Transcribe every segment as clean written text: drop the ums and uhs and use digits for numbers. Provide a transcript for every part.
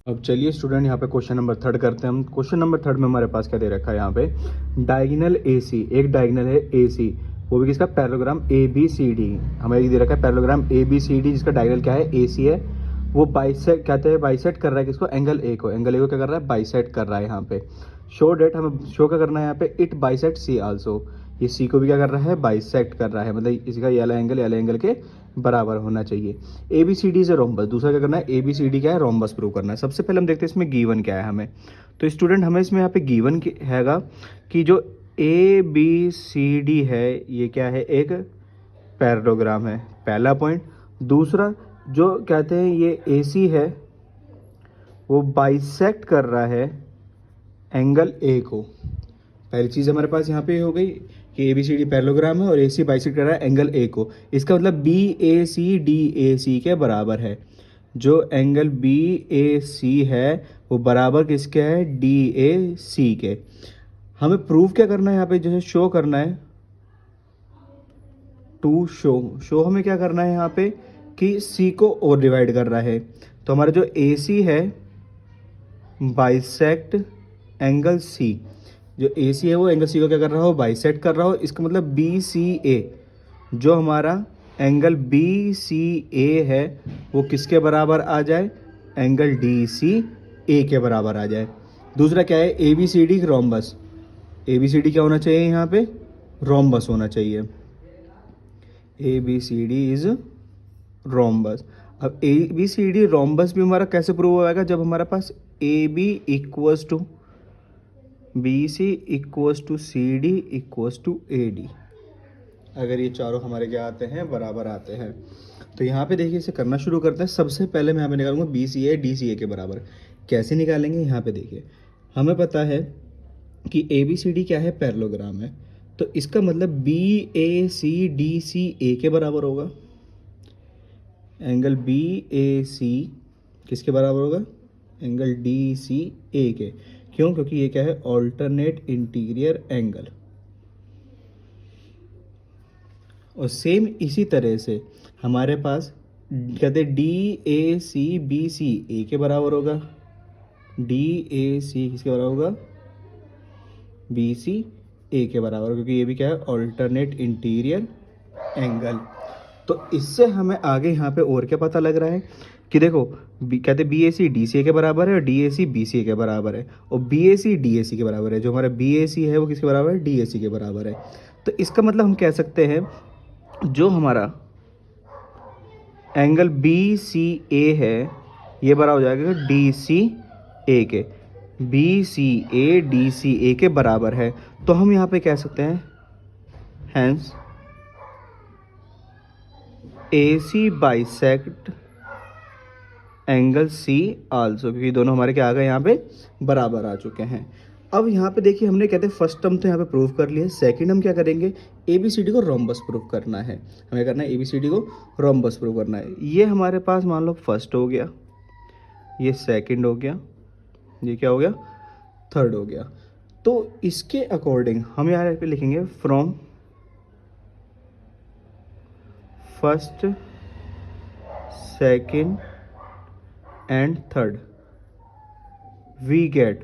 अब चलिए स्टूडेंट यहाँ पे क्वेश्चन नंबर 3 करते हैं हम। क्वेश्चन नंबर 3 में हमारे पास क्या दे रखा है यहाँ पे, डायगोनल ए सी, एक डायगोनल है ए सी, वो भी किसका, parallelogram A B C D. हमें ये दे रखा है parallelogram A B C D जिसका डायगोनल क्या है, ए सी है। वो बाइसेक्ट कहते हैं, बाइसेक्ट कर रहा है किसको, एंगल ए को। एंगल ए को क्या कर रहा है, बाइसेक्ट कर रहा है यहाँ पे। शो डेट, हमें शो क्या करना है यहाँ पे, इट बाइसेक्ट सी आल्सो। ये सी को भी क्या कर रहा है, बाइसेक्ट कर रहा है, मतलब इसका ये वाला एंगल के बराबर होना चाहिए। ए बी सी डी से रोम्बस, दूसरा क्या करना है, ए बी सी डी क्या है, रोम्बस प्रूव करना है। सबसे पहले हम देखते हैं इसमें गिवन क्या है हमें। तो स्टूडेंट हमें इसमें यहाँ पे गिवन हैगा कि जो ए बी सी डी है ये क्या है, एक पैरेललोग्राम है, पहला पॉइंट। दूसरा जो कहते हैं ये ए सी है वो बाइसेक्ट कर रहा है एंगल ए को। पहली चीज़ हमारे पास यहाँ पे हो गई कि A B C D parallelogram है और ए सी बाइसेक्ट कर रहा है एंगल ए को। इसका मतलब B A C D A सी के बराबर है। जो एंगल बी ए सी है वो बराबर किसके है, डी ए सी के। हमें प्रूफ क्या करना है यहाँ पे, जैसे शो करना है, टू शो हमें क्या करना है यहाँ पे कि सी को और डिवाइड कर रहा है। तो हमारा जो ए सी है बाइसेक्ट एंगल सी, जो ए सी है वो एंगल सी को क्या कर रहा हो, बाइसेक्ट कर रहा हो। इसका मतलब बी सी ए, जो हमारा एंगल बी सी ए है वो किसके बराबर आ जाए, एंगल डी सी ए के बराबर आ जाए। दूसरा क्या है, A B C D rhombus. A B C D क्या होना चाहिए यहाँ पे, रोम्बस होना चाहिए। A B C D is rhombus. अब A B C D rhombus भी हमारा कैसे प्रूव होगा, जब हमारे पास A B equals to B C equals to C D equals to A D, अगर ये चारों हमारे क्या आते हैं, बराबर आते हैं। तो यहाँ पे देखिए इसे करना शुरू करते हैं। सबसे पहले मैं यहाँ पे निकालूंगा B C A D C ए के बराबर। कैसे निकालेंगे, यहाँ पे देखिए हमें पता है कि ए बी सी डी क्या है, पैरेललोग्राम है। तो इसका मतलब बी ए सी डी सी ए के बराबर होगा। एंगल बी ए सी किसके बराबर होगा, एंगल डी सी ए के। क्यों, क्योंकि ये क्या है, ऑल्टरनेट इंटीरियर एंगल। और सेम इसी तरह से हमारे पास कहते D A C B C ए के बराबर होगा। डी ए सी किसके बराबर होगा, बी सी ए के बराबर, क्योंकि ये भी क्या है, ऑल्टरनेट इंटीरियर एंगल। तो इससे हमें आगे यहाँ पे और क्या पता लग रहा है कि देखो कहते बी ए सी डी सी ए के बराबर है और D A C B C ए के बराबर है, और B A C D A सी के बराबर है। जो हमारा बी ए सी है वो किसके बराबर है, डी ए सी के बराबर है। तो इसका मतलब हम कह सकते हैं जो हमारा एंगल बी सी ए है ये बराबर हो जाएगा डी सी ए के। B C A D C ए के बराबर है। तो हम यहाँ पे कह सकते हैं hence A C bisect angle C also, क्योंकि दोनों हमारे क्या आ गए यहाँ पे, बराबर आ चुके हैं। अब यहाँ पे देखिए हमने कहते हैं फर्स्ट टर्म तो यहाँ पे प्रूव कर लिया है। सेकंड हम क्या करेंगे, ए बी सी डी को रोम्बस प्रूव करना है। हमें करना है ए बी सी डी को रोम्बस प्रूव करना है। ये हमारे पास मान लो फर्स्ट हो गया, ये सेकंड हो गया, ये क्या हो गया, थर्ड हो गया। तो इसके अकॉर्डिंग हम यहाँ पे लिखेंगे from first second and third we get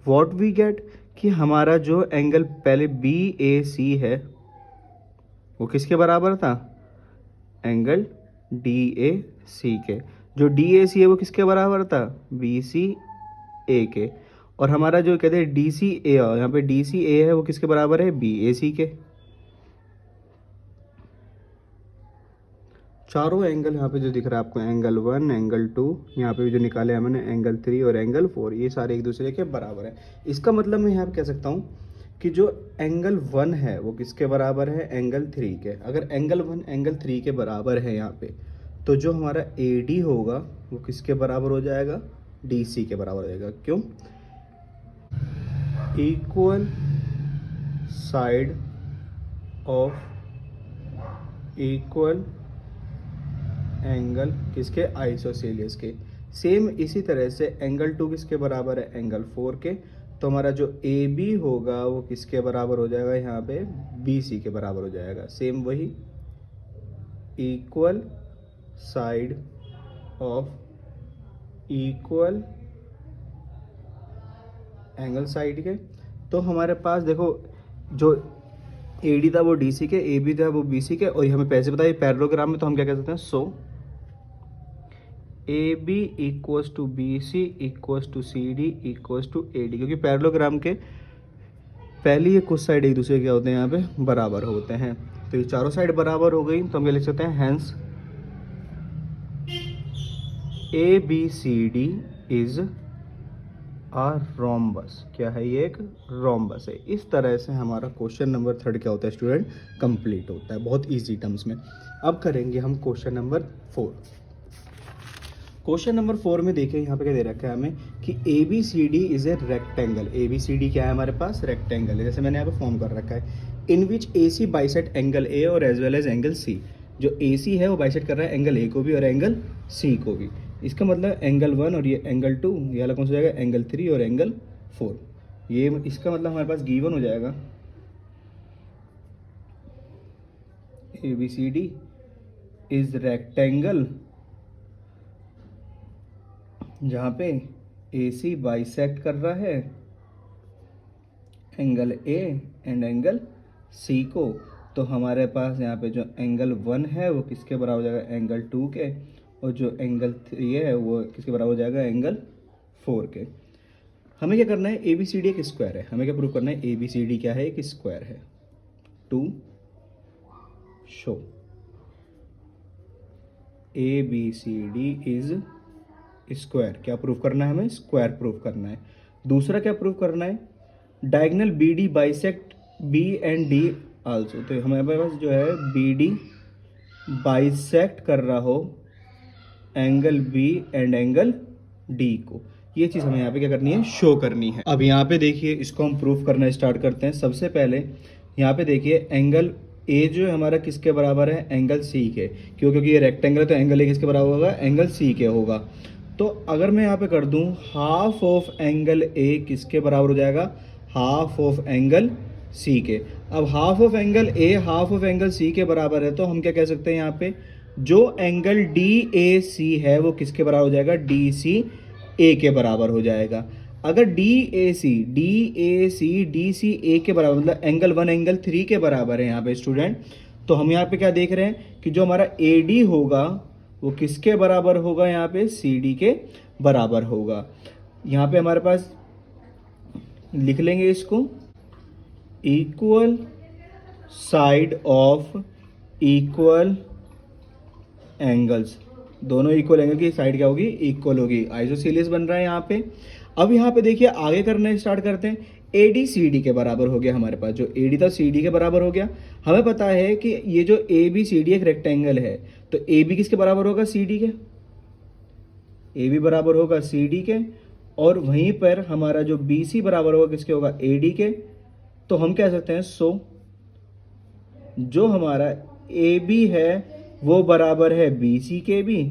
what we get, कि हमारा जो एंगल पहले बी ए सी है वो किसके बराबर था, एंगल डी ए सी के। जो डी ए सी है वो किसके बराबर था, बी सी ए के। और हमारा जो कहते हैं डी सी ए, यहाँ पे डी सी ए है वो किसके बराबर है, बी ए सी के। चारों एंगल यहाँ पे जो दिख रहा है आपको, एंगल 1 एंगल 2, यहाँ पे भी जो निकाले हैं मैंने एंगल 3 और एंगल 4, ये सारे एक दूसरे के बराबर है। इसका मतलब मैं यहाँ पे कह सकता हूँ कि जो एंगल 1 है वो किसके बराबर है, एंगल 3 के। अगर एंगल 1 एंगल 3 के बराबर है यहाँ पे, तो जो हमारा ए डी होगा वो किसके बराबर हो जाएगा, डी सी के बराबर हो जाएगा। क्यों, equal side of equal angle किसके, आइसोसेलियस के। सेम इसी तरह से एंगल 2 किसके बराबर है, एंगल 4 के। तो हमारा जो ए बी होगा वो किसके बराबर हो जाएगा, यहाँ पे बी सी के बराबर हो जाएगा। सेम वही equal side of equal angle side के। तो हमारे पास देखो जो AD था वो DC के, AB था वो BC के, और ये हमें पैसे बताइए पैरेललोग्राम में, तो हम क्या कह सकते हैं, so AB equals to BC equals to CD equals to AD, क्योंकि पैरेललोग्राम के पहली ये कुछ साइड एक दूसरे के क्या होते हैं यहाँ पे बराबर होते हैं। तो ये चारों साइड बराबर हो गई, तो हम क्या लिख सकते हैं, hence ABCD is a rhombus. क्या है ये, एक रोम्बस है। इस तरह से हमारा क्वेश्चन नंबर 3 क्या होता है स्टूडेंट, कंप्लीट होता है, बहुत इजी टर्म्स में। अब करेंगे हम क्वेश्चन नंबर 4। क्वेश्चन नंबर 4 में देखिए यहाँ पे क्या दे रखा है हमें कि ABCD is a rectangle. ABCD क्या है हमारे पास, रेक्टेंगल है, जैसे मैंने यहाँ पे फॉर्म कर रखा है। In which AC bisect angle A और as well as angle C। जो AC है वो बाइसेक्ट कर रहा है एंगल A को भी और एंगल C को भी। इसका मतलब एंगल 1 और ये एंगल 2, ये वाला कौन सा हो जाएगा, एंगल 3 और एंगल 4। ये इसका मतलब हमारे पास गिवन हो जाएगा ABCD इज रेक्टेंगल जहाँ पे AC बाइसेक्ट कर रहा है angle A and angle C को। तो हमारे पास यहाँ पे जो एंगल 1 है वो किसके बराबर हो जाएगा, एंगल 2 के, और जो एंगल 3 है वो किसके बराबर हो जाएगा, एंगल 4 के। हमें क्या करना है, ABCD एक स्क्वायर है, हमें क्या प्रूव करना है, ABCD क्या है, एक स्क्वायर है। To show ABCD is square, क्या प्रूव करना है हमें, स्क्वायर प्रूव करना है। दूसरा क्या प्रूव करना है, diagonal BD bisect B and D also. तो हमारे पास जो है BD बाइसेक्ट कर रहा हो angle B and angle D को। ये चीज़ हमें यहाँ पे क्या करनी है, शो करनी है। अब यहाँ पे देखिए इसको हम प्रूफ करना स्टार्ट करते हैं। सबसे पहले यहाँ पे देखिए एंगल A जो है हमारा किसके बराबर है, एंगल C के। क्योंकि ये रेक्टेंगल है तो एंगल A किसके बराबर होगा, एंगल C के होगा। तो अगर मैं यहाँ पे कर दूँ हाफ ऑफ एंगल A किसके बराबर हो जाएगा, हाफ ऑफ एंगल C के। अब half of angle A half of angle C के बराबर है, तो हम क्या कह सकते हैं यहाँ पे, जो एंगल DAC है वो किसके बराबर हो जाएगा, DCA के बराबर हो जाएगा। अगर DAC के बराबर मतलब एंगल 1 एंगल 3 के बराबर है यहाँ पे स्टूडेंट, तो हम यहाँ पे क्या देख रहे हैं कि जो हमारा AD होगा वो किसके बराबर होगा, यहाँ पे CD के बराबर होगा। यहाँ पे हमारे पास लिख लेंगे इसको, equal side of equal angles. दोनों इक्वल एंगल की साइड क्या होगी, इक्वल होगी। आइसोसेलेस बन रहा है यहाँ पे। अब यहाँ पे देखिए आगे करना स्टार्ट करते हैं। AD के बराबर हो गया हमारे पास, जो AD था CD के बराबर हो गया। हमें पता है कि ये जो ABCD एक रेक्टेंगल है, तो AB किसके बराबर होगा, CD के। AB बराबर होगा CD के, और वहीं पर हमारा जो BC बराबर होगा किसके होगा, AD के। तो हम कह सकते हैं सो जो हमारा AB है वो बराबर है BC के भी,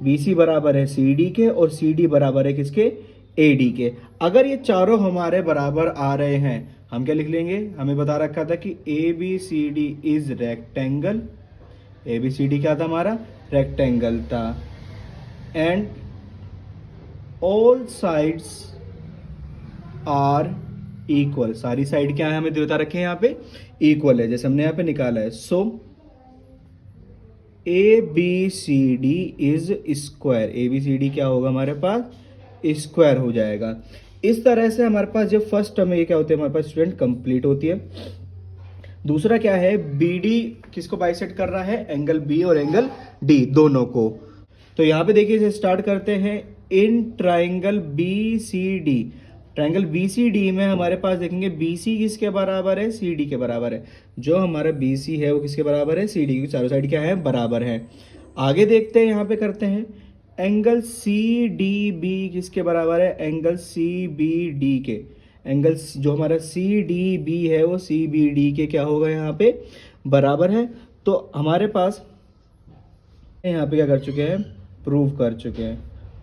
BC बराबर है CD के, और CD बराबर है किसके, AD के। अगर ये चारों हमारे बराबर आ रहे हैं, हम क्या लिख लेंगे, हमें बता रखा था कि ABCD इज रेक्टेंगल। ABCD क्या था हमारा, रेक्टेंगल था। And all sides are equal, सारी साइड क्या है हमें बता रखे हैं यहाँ पे, इक्वल है, जैसे हमने यहाँ पे निकाला है। सो ABCD इज स्क्वायर, ABCD क्या होगा हमारे पास, स्क्वायर हो जाएगा। इस तरह से हमारे पास जो फर्स्ट टर्म है ये क्या होती है हमारे पास स्टूडेंट, कंप्लीट होती है। दूसरा क्या है, BD किसको बाइसेक्ट कर रहा है, एंगल B और एंगल D दोनों को। तो यहाँ पे देखिए इसे स्टार्ट करते हैं। In triangle BCD, triangle BCD में हमारे पास देखेंगे BC किसके बराबर है, CD के बराबर है। जो हमारा BC है वो किसके बराबर है, CD, क्योंकि चारों साइड क्या है, बराबर है। आगे देखते हैं, यहाँ पे करते हैं एंगल CDB किसके बराबर है, एंगल CBD के। एंगल जो हमारा CDB है वो CBD के क्या होगा, यहाँ पे बराबर है। तो हमारे पास यहाँ पे क्या कर चुके हैं, प्रूव कर चुके हैं,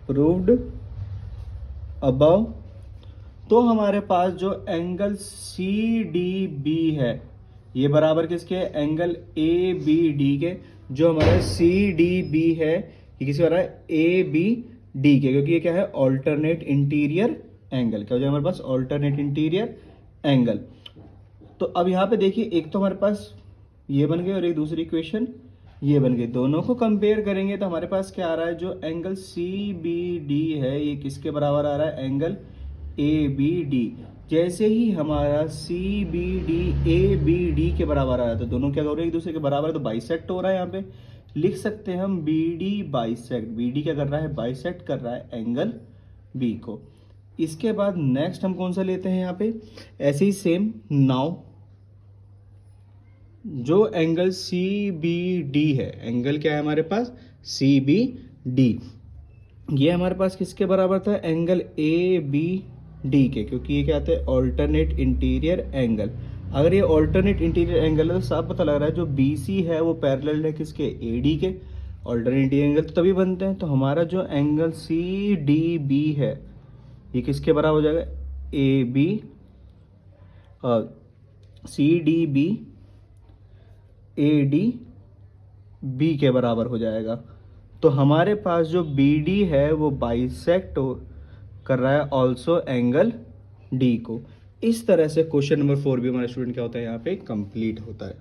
प्रूव्ड अबव। तो हमारे पास जो एंगल CDB है ये बराबर किसके, एंगल ABD के। जो हमारा CDB है ये किसके बराबर है, ABD के, क्योंकि ये क्या है, ऑल्टरनेट इंटीरियर एंगल, क्या हो जाएगा हमारे पास, ऑल्टरनेट इंटीरियर एंगल। तो अब यहाँ पे देखिए, एक तो हमारे पास ये बन गए और एक दूसरी इक्वेशन ये बन गई, दोनों को कंपेयर करेंगे तो हमारे पास क्या आ रहा है, जो एंगल सी बी डी है ये किसके बराबर आ रहा है, एंगल ए बी डी। जैसे ही हमारा C B D A B D के बराबर आ रहा है तो दोनों क्या हो रहे हैं, एक दूसरे के बराबर है, तो बाइसेक्ट हो रहा है। यहाँ पे लिख सकते हैं हम B D bisect, B D क्या कर रहा है, बाइसेक्ट कर रहा है एंगल बी को। इसके बाद नेक्स्ट हम कौन सा लेते हैं यहाँ पे, ऐसे ही सेम नाउ जो एंगल सी बी डी है, एंगल क्या है हमारे पास, सी बी डी, ये हमारे पास किसके बराबर था, एंगल ए बी डी के, क्योंकि ये क्या है, ऑल्टरनेट इंटीरियर एंगल। अगर ये ऑल्टरनेट इंटीरियर एंगल है तो साफ पता लग रहा है जो बी सी है वो पैरेलल है किसके, ए डी के। ऑल्टरनेट इंटीरियर एंगल तो तभी बनते हैं, तो हमारा जो एंगल सी डी बी है ये किसके बराबर हो जाएगा, A B, C D B A D B के बराबर हो जाएगा। तो हमारे पास जो बी डी है वो बाइसेक्ट कर रहा है ऑल्सो एंगल डी को। इस तरह से क्वेश्चन नंबर 4 भी हमारे स्टूडेंट क्या होता है यहाँ पे कंप्लीट होता है।